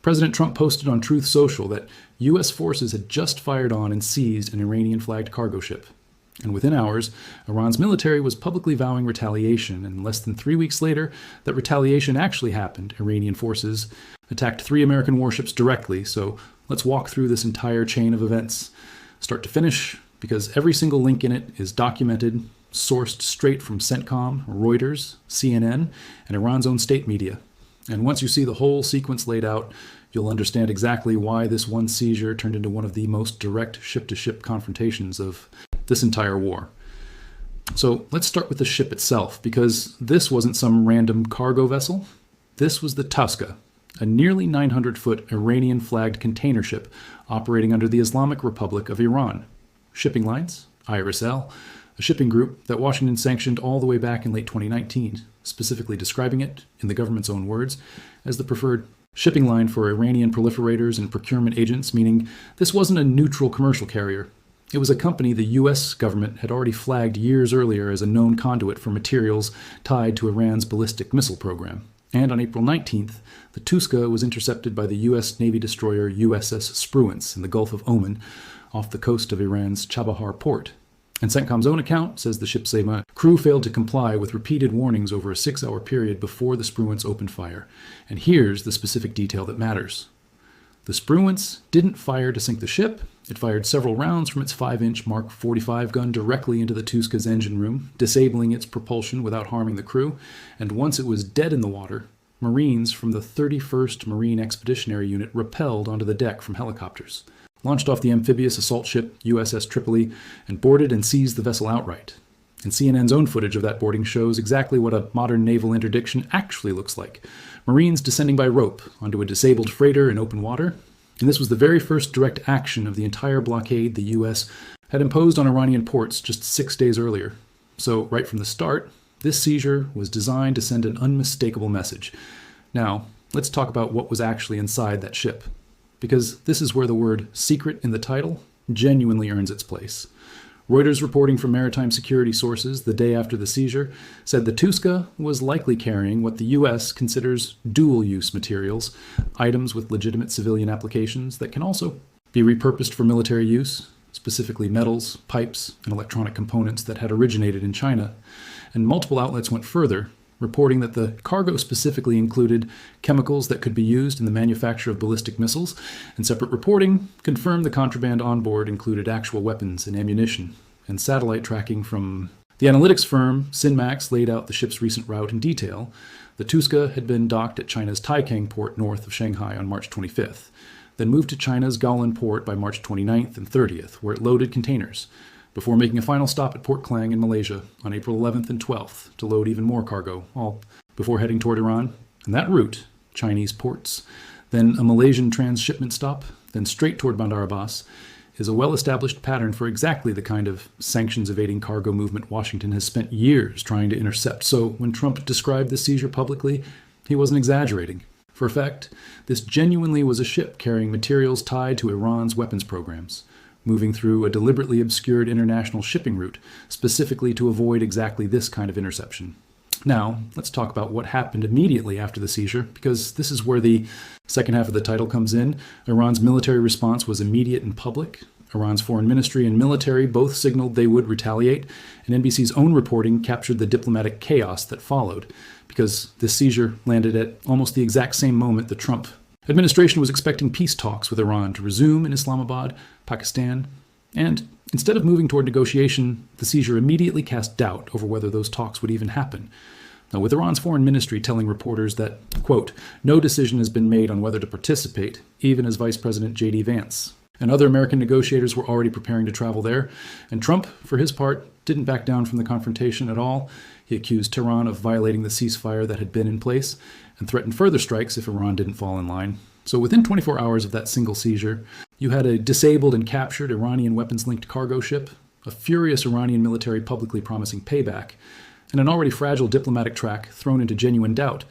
President Trump posted on Truth Social that U.S. forces had just fired on and seized an Iranian-flagged cargo ship. And within hours, Iran's military was publicly vowing retaliation, and less than 3 weeks later, that retaliation actually happened. Iranian forces attacked 3 American warships directly, so let's walk through this entire chain of events, start to finish, because every single link in it is documented, sourced straight from CENTCOM, Reuters, CNN, and Iran's own state media. And once you see the whole sequence laid out, you'll understand exactly why this one seizure turned into one of the most direct ship-to-ship confrontations of this entire war. So let's start with the ship itself, because this wasn't some random cargo vessel. This was the Touska, a nearly 900-foot Iranian-flagged container ship operating under the Islamic Republic of Iran. Shipping Lines, IRISL, a shipping group that Washington sanctioned all the way back in late 2019, specifically describing it, in the government's own words, as the preferred shipping line for Iranian proliferators and procurement agents, meaning this wasn't a neutral commercial carrier. It was a company the U.S. government had already flagged years earlier as a known conduit for materials tied to Iran's ballistic missile program. And on April 19th, the Touska was intercepted by the U.S. Navy destroyer USS Spruance in the Gulf of Oman, off the coast of Iran's Chabahar port. And CENTCOM's own account says the ship's crew failed to comply with repeated warnings over a 6-hour period before the Spruance opened fire. And here's the specific detail that matters. The Spruance didn't fire to sink the ship. It fired several rounds from its 5-inch Mark 45 gun directly into the Touska's engine room, disabling its propulsion without harming the crew. And once it was dead in the water, Marines from the 31st Marine Expeditionary Unit rappelled onto the deck from helicopters, launched off the amphibious assault ship USS Tripoli, and boarded and seized the vessel outright. And CNN's own footage of that boarding shows exactly what a modern naval interdiction actually looks like. Marines descending by rope onto a disabled freighter in open water. And this was the very first direct action of the entire blockade the U.S. had imposed on Iranian ports just 6 days earlier. So right from the start, this seizure was designed to send an unmistakable message. Now, let's talk about what was actually inside that ship, because this is where the word secret in the title genuinely earns its place. Reuters reporting from maritime security sources the day after the seizure said the Touska was likely carrying what the U.S. considers dual-use materials, items with legitimate civilian applications that can also be repurposed for military use, specifically metals, pipes, and electronic components that had originated in China. And multiple outlets went further, reporting that the cargo specifically included chemicals that could be used in the manufacture of ballistic missiles, and separate reporting confirmed the contraband on board included actual weapons and ammunition, and satellite tracking from the analytics firm Sinmax laid out the ship's recent route in detail. The Touska had been docked at China's Taikang port north of Shanghai on March 25th, then moved to China's Gaolan port by March 29th and 30th, where it loaded containers, before making a final stop at Port Klang in Malaysia on April 11th and 12th to load even more cargo, all before heading toward Iran. And that route, Chinese ports, then a Malaysian transshipment stop, then straight toward Bandar Abbas, is a well-established pattern for exactly the kind of sanctions-evading cargo movement Washington has spent years trying to intercept. So when Trump described the seizure publicly, he wasn't exaggerating. For a fact, this genuinely was a ship carrying materials tied to Iran's weapons programs, moving through a deliberately obscured international shipping route, specifically to avoid exactly this kind of interception. Now, let's talk about what happened immediately after the seizure, because this is where the second half of the title comes in. Iran's military response was immediate and public. Iran's foreign ministry and military both signaled they would retaliate, and NBC's own reporting captured the diplomatic chaos that followed, because this seizure landed at almost the exact same moment the Trump administration was expecting peace talks with Iran to resume in Islamabad, Pakistan, and instead of moving toward negotiation, the seizure immediately cast doubt over whether those talks would even happen. Now, with Iran's foreign ministry telling reporters that, quote, no decision has been made on whether to participate, even as Vice President J.D. Vance and other American negotiators were already preparing to travel there, and Trump, for his part, didn't back down from the confrontation at all. He accused Tehran of violating the ceasefire that had been in place and threatened further strikes if Iran didn't fall in line. So within 24 hours of that single seizure, you had a disabled and captured Iranian weapons-linked cargo ship, a furious Iranian military publicly promising payback, and an already fragile diplomatic track thrown into genuine doubt.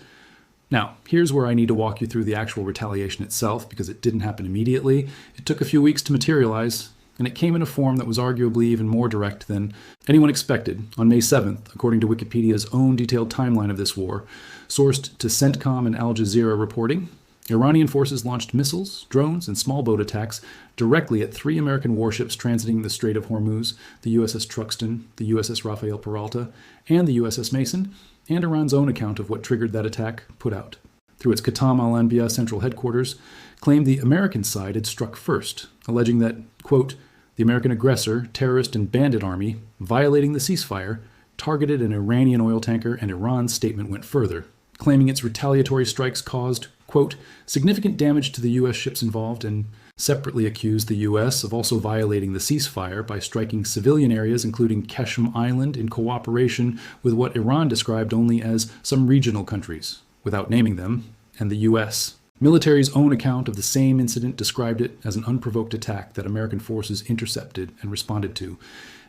Now, here's where I need to walk you through the actual retaliation itself, because it didn't happen immediately. It took a few weeks to materialize, and it came in a form that was arguably even more direct than anyone expected. On May 7th, according to Wikipedia's own detailed timeline of this war, sourced to CENTCOM and Al Jazeera reporting, Iranian forces launched missiles, drones, and small boat attacks directly at 3 American warships transiting the Strait of Hormuz, the USS Truxtun, the USS Rafael Peralta, and the USS Mason, and Iran's own account of what triggered that attack put out. Through its Qatam al-Anbiya central headquarters, claimed the American side had struck first, alleging that, quote, the American aggressor, terrorist, and bandit army, violating the ceasefire, targeted an Iranian oil tanker, and Iran's statement went further, claiming its retaliatory strikes caused, quote, significant damage to the U.S. ships involved, and separately accused the U.S. of also violating the ceasefire by striking civilian areas, including Keshem Island, in cooperation with what Iran described only as some regional countries, without naming them, and the U.S. Military's own account of the same incident described it as an unprovoked attack that American forces intercepted and responded to,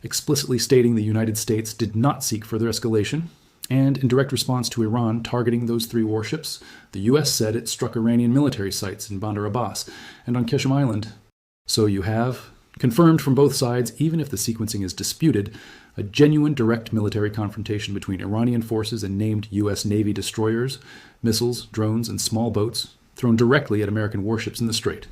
explicitly stating the United States did not seek further escalation, and in direct response to Iran targeting those 3 warships, the U.S. said it struck Iranian military sites in Bandar Abbas and on Keshem Island. So you have, confirmed from both sides, even if the sequencing is disputed, a genuine direct military confrontation between Iranian forces and named U.S. Navy destroyers, missiles, drones, and small boats thrown directly at American warships in the Strait.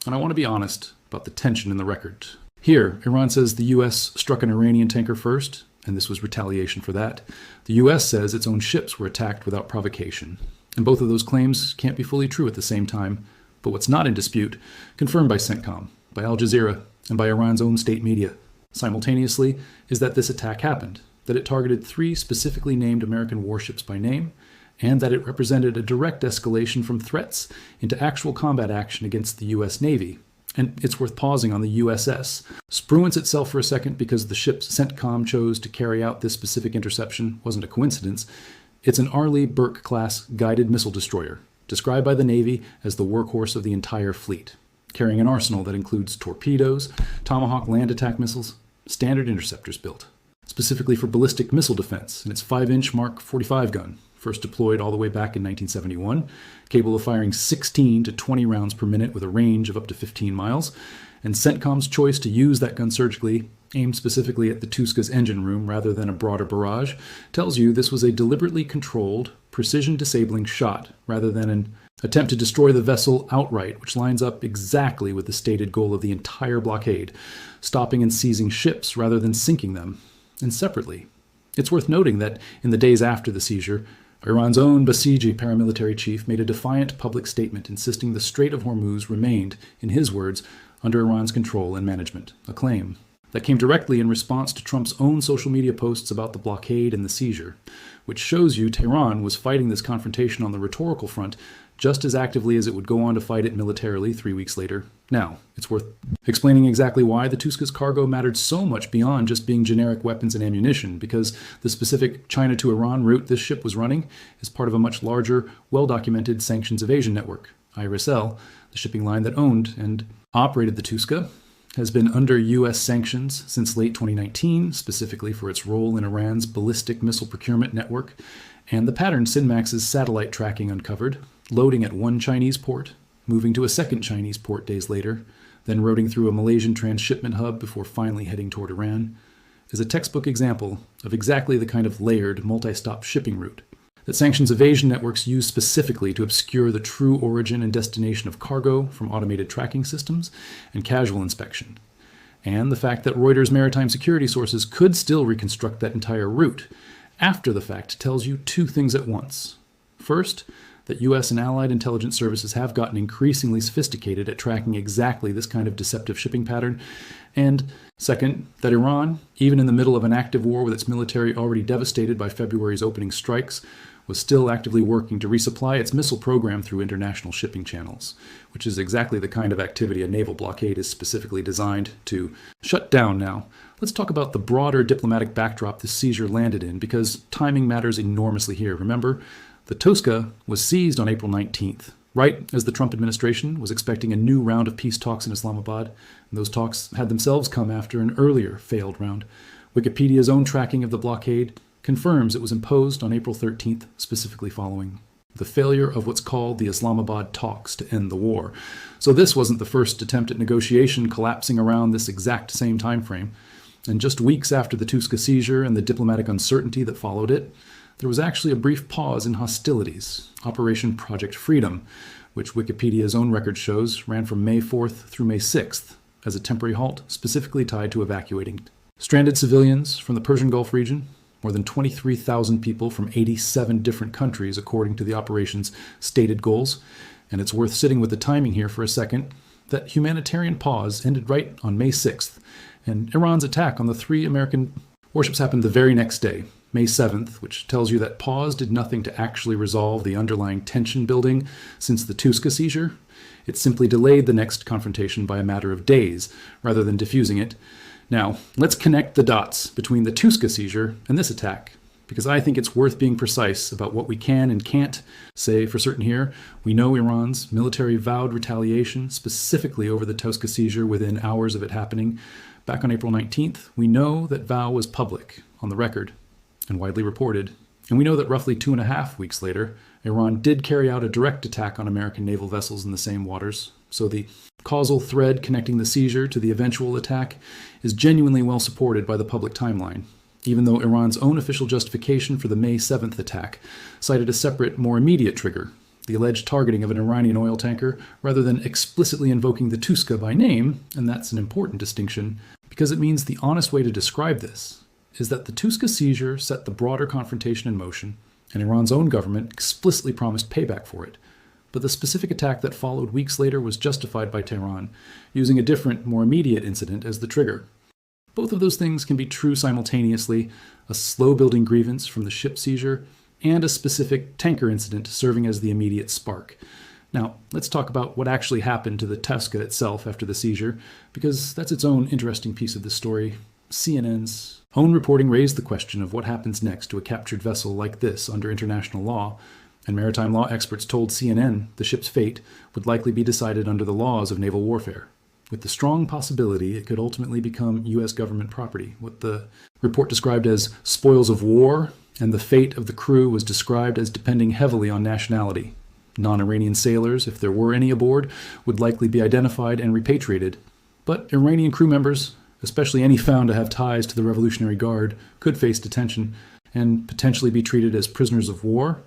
And I want to be honest about the tension in the record. Here, Iran says the U.S. struck an Iranian tanker first, and this was retaliation for that. The U.S. says its own ships were attacked without provocation. And both of those claims can't be fully true at the same time. But what's not in dispute, confirmed by CENTCOM, by Al Jazeera, and by Iran's own state media, simultaneously, is that this attack happened, that it targeted 3 specifically named American warships by name, and that it represented a direct escalation from threats into actual combat action against the U.S. Navy. And it's worth pausing on the USS Spruance itself for a second, because the ship CENTCOM chose to carry out this specific interception wasn't a coincidence. It's an Arleigh Burke-class guided missile destroyer, described by the Navy as the workhorse of the entire fleet, carrying an arsenal that includes torpedoes, Tomahawk land attack missiles, standard interceptors built, specifically for ballistic missile defense, and its 5-inch Mark 45 gun, first deployed all the way back in 1971, capable of firing 16 to 20 rounds per minute with a range of up to 15 miles, and CENTCOM's choice to use that gun surgically, aimed specifically at the Touska's engine room rather than a broader barrage, tells you this was a deliberately controlled, precision-disabling shot rather than an attempt to destroy the vessel outright, which lines up exactly with the stated goal of the entire blockade, stopping and seizing ships rather than sinking them. And separately, it's worth noting that in the days after the seizure, Iran's own Basiji paramilitary chief made a defiant public statement insisting the Strait of Hormuz remained, in his words, under Iran's control and management, a claim that came directly in response to Trump's own social media posts about the blockade and the seizure, which shows you Tehran was fighting this confrontation on the rhetorical front just as actively as it would go on to fight it militarily 3 weeks later. Now, it's worth explaining exactly why the Touska's cargo mattered so much beyond just being generic weapons and ammunition, because the specific China to Iran route this ship was running is part of a much larger, well-documented sanctions evasion network. IRISL, the shipping line that owned and operated the Touska, has been under U.S. sanctions since late 2019, specifically for its role in Iran's ballistic missile procurement network, and the pattern Sinmax's satellite tracking uncovered, loading at one Chinese port, moving to a second Chinese port days later, then routing through a Malaysian transshipment hub before finally heading toward Iran, is a textbook example of exactly the kind of layered, multi-stop shipping route that sanctions evasion networks use specifically to obscure the true origin and destination of cargo from automated tracking systems and casual inspection. And the fact that Reuters' maritime security sources could still reconstruct that entire route after the fact tells you 2 things at once. First, that U.S. and allied intelligence services have gotten increasingly sophisticated at tracking exactly this kind of deceptive shipping pattern. And second, that Iran, even in the middle of an active war with its military already devastated by February's opening strikes, was still actively working to resupply its missile program through international shipping channels, which is exactly the kind of activity a naval blockade is specifically designed to shut down. Now, let's talk about the broader diplomatic backdrop this seizure landed in, because timing matters enormously here. Remember, the Touska was seized on April 19th, right as the Trump administration was expecting a new round of peace talks in Islamabad, and those talks had themselves come after an earlier failed round. Wikipedia's own tracking of the blockade confirms it was imposed on April 13th, specifically following the failure of what's called the Islamabad talks to end the war. So this wasn't the first attempt at negotiation collapsing around this exact same time frame. And just weeks after the Touska seizure and the diplomatic uncertainty that followed it, there was actually a brief pause in hostilities, Operation Project Freedom, which Wikipedia's own record shows ran from May 4th through May 6th as a temporary halt specifically tied to evacuating stranded civilians from the Persian Gulf region. More than 23,000 people from 87 different countries, according to the operation's stated goals. And it's worth sitting with the timing here for a second. That humanitarian pause ended right on May 6th, and Iran's attack on the 3 American warships happened the very next day, May 7th, which tells you that pause did nothing to actually resolve the underlying tension building since the Touska seizure. It simply delayed the next confrontation by a matter of days, rather than diffusing it. Now, let's connect the dots between the Touska seizure and this attack, because I think it's worth being precise about what we can and can't say for certain here. We know Iran's military vowed retaliation, specifically over the Touska seizure within hours of it happening. Back on April 19th, we know that vow was public, on the record, and widely reported. And we know that roughly 2.5 weeks later, Iran did carry out a direct attack on American naval vessels in the same waters. So the causal thread connecting the seizure to the eventual attack is genuinely well supported by the public timeline, even though Iran's own official justification for the May 7th attack cited a separate, more immediate trigger, the alleged targeting of an Iranian oil tanker, rather than explicitly invoking the Touska by name, and that's an important distinction, because it means the honest way to describe this is that the Touska seizure set the broader confrontation in motion, and Iran's own government explicitly promised payback for it. But the specific attack that followed weeks later was justified by Tehran, using a different, more immediate incident as the trigger. Both of those things can be true simultaneously, a slow-building grievance from the ship seizure, and a specific tanker incident serving as the immediate spark. Now, let's talk about what actually happened to the Touska itself after the seizure, because that's its own interesting piece of the story. CNN's own reporting raised the question of what happens next to a captured vessel like this under international law, and maritime law experts told CNN the ship's fate would likely be decided under the laws of naval warfare, with the strong possibility it could ultimately become U.S. government property, what the report described as spoils of war, and the fate of the crew was described as depending heavily on nationality. Non-Iranian sailors, if there were any aboard, would likely be identified and repatriated, but Iranian crew members, especially any found to have ties to the Revolutionary Guard, could face detention and potentially be treated as prisoners of war.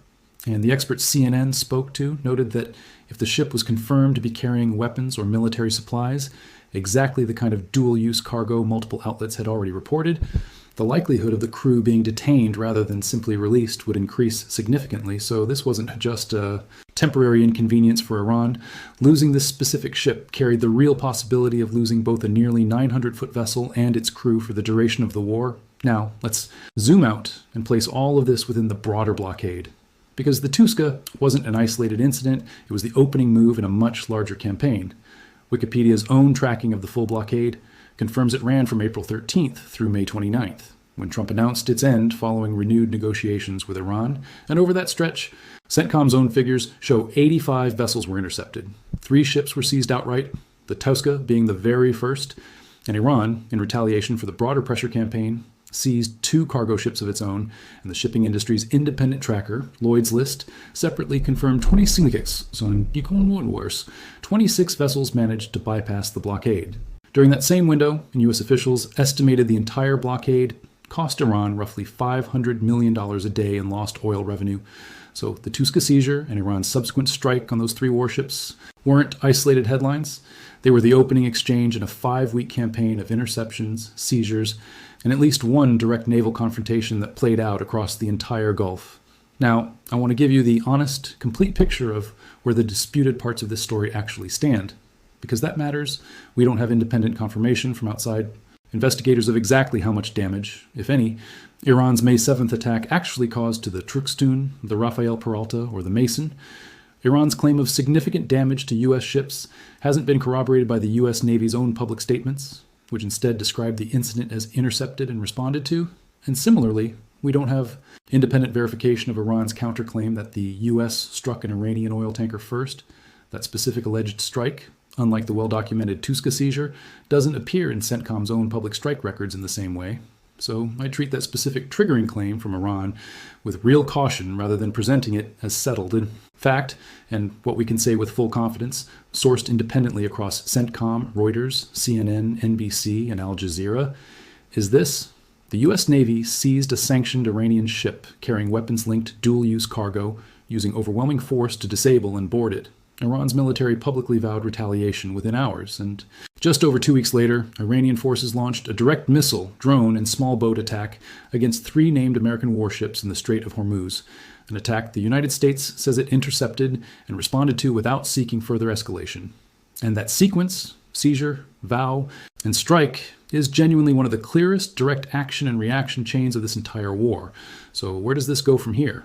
And the experts CNN spoke to noted that if the ship was confirmed to be carrying weapons or military supplies, exactly the kind of dual-use cargo multiple outlets had already reported, the likelihood of the crew being detained rather than simply released would increase significantly. So this wasn't just a temporary inconvenience for Iran. Losing this specific ship carried the real possibility of losing both a nearly 900-foot vessel and its crew for the duration of the war. Now, let's zoom out and place all of this within the broader blockade. Because the Touska wasn't an isolated incident, it was the opening move in a much larger campaign. Wikipedia's own tracking of the full blockade confirms it ran from April 13th through May 29th, when Trump announced its end following renewed negotiations with Iran. And over that stretch, CENTCOM's own figures show 85 vessels were intercepted. 3 ships were seized outright, the Touska being the very first, and Iran, in retaliation for the broader pressure campaign, seized 2 cargo ships of its own, and the shipping industry's independent tracker, Lloyd's List, separately confirmed 26 vessels managed to bypass the blockade. During that same window, U.S. officials estimated the entire blockade cost Iran roughly $500 million a day in lost oil revenue. So the Touska seizure and Iran's subsequent strike on those 3 warships weren't isolated headlines. They were the opening exchange in a 5-week campaign of interceptions, seizures, and at least one direct naval confrontation that played out across the entire Gulf. Now, I want to give you the honest, complete picture of where the disputed parts of this story actually stand. Because that matters, we don't have independent confirmation from outside investigators of exactly how much damage, if any, Iran's May 7th attack actually caused to the Truxtun, the Rafael Peralta, or the Mason. Iran's claim of significant damage to U.S. ships hasn't been corroborated by the U.S. Navy's own public statements, which instead described the incident as intercepted and responded to. And similarly, we don't have independent verification of Iran's counterclaim that the U.S. struck an Iranian oil tanker first. That specific alleged strike, unlike the well-documented Touska seizure, doesn't appear in CENTCOM's own public strike records in the same way. So I treat that specific triggering claim from Iran with real caution rather than presenting it as settled. In fact, and what we can say with full confidence, sourced independently across CENTCOM, Reuters, CNN, NBC, and Al Jazeera, is this: the U.S. Navy seized a sanctioned Iranian ship carrying weapons-linked dual-use cargo, using overwhelming force to disable and board it. Iran's military publicly vowed retaliation within hours, and just over 2 weeks later, Iranian forces launched a direct missile, drone, and small boat attack against 3 named American warships in the Strait of Hormuz, an attack the United States says it intercepted and responded to without seeking further escalation. And that sequence, seizure, vow, and strike, is genuinely one of the clearest direct action and reaction chains of this entire war. So where does this go from here?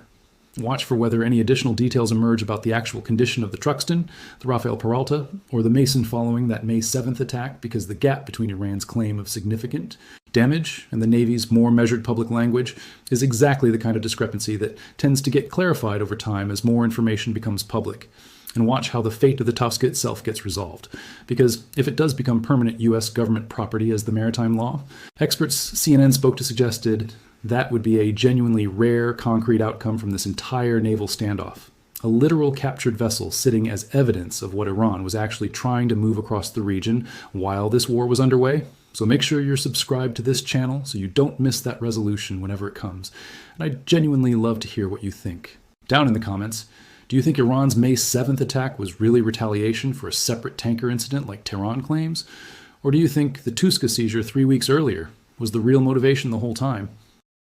Watch for whether any additional details emerge about the actual condition of the Truxtun, the Rafael Peralta, or the Mason following that May 7th attack, because the gap between Iran's claim of significant damage and the Navy's more measured public language is exactly the kind of discrepancy that tends to get clarified over time as more information becomes public. And watch how the fate of the Touska itself gets resolved. Because if it does become permanent U.S. government property as the maritime law, experts CNN spoke to suggested that would be a genuinely rare, concrete outcome from this entire naval standoff. A literal captured vessel sitting as evidence of what Iran was actually trying to move across the region while this war was underway. So make sure you're subscribed to this channel so you don't miss that resolution whenever it comes. And I'd genuinely love to hear what you think. Down in the comments, do you think Iran's May 7th attack was really retaliation for a separate tanker incident like Tehran claims? Or do you think the Touska seizure 3 weeks earlier was the real motivation the whole time?